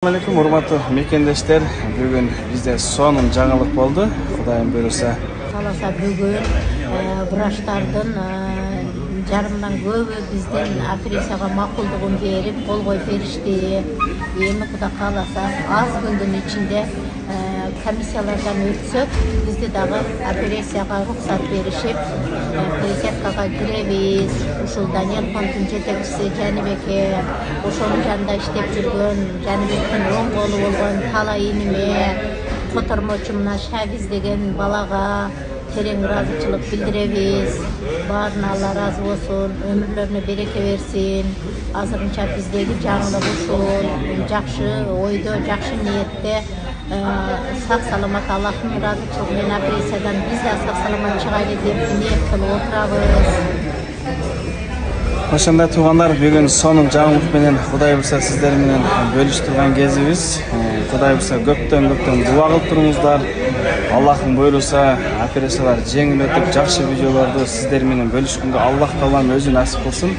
Assalamualaikum, урматтуу мекендештер. Бүгүн бизде сонун жаңылык болду. Кудайым буйруса. Каласа бүгүн врачтардын жарымдан көбү биздин операцияга макулдугун берип, кол коюп беришти. Эми Кудай кааласа аз күндүн ичинде комиссиялардан өтсөк, бизди дагы операцияга уруксат беришип, президенткага киребиз. Ушул Даниэлдин жетекчиси Жанибеке, ошонун жанында иштеп жүргөн, Жанибектин оң колу болгон Талай иниме, котормочумна Шабиз деген балага терең ыраазычылык билдиребиз. Баарына Алла ыраазы болсун, өмүрлөрүнө береке берсин. Азырынча биздеги жаңылык ушул. Жакшы ойдо, жакшы ниетте, сак саламат Аллахтын ыраазычылыгы менен операциядан биз да сак саламат чыгайлы деп ниет кылып отурабыз. Ошондой туугандар, бүгүн сонун жаңылык менен Кудай буйруса сиздер менен бөлүштүргөн кезибиз. Кудай буйруса көптөн дуа кылып туруңуздар. Аллахтын буйруса операциялар жеңил өтүп, жакшы видеолорду сиздер менен бөлүшкөнгө Аллах таалам өзү насип кылсын.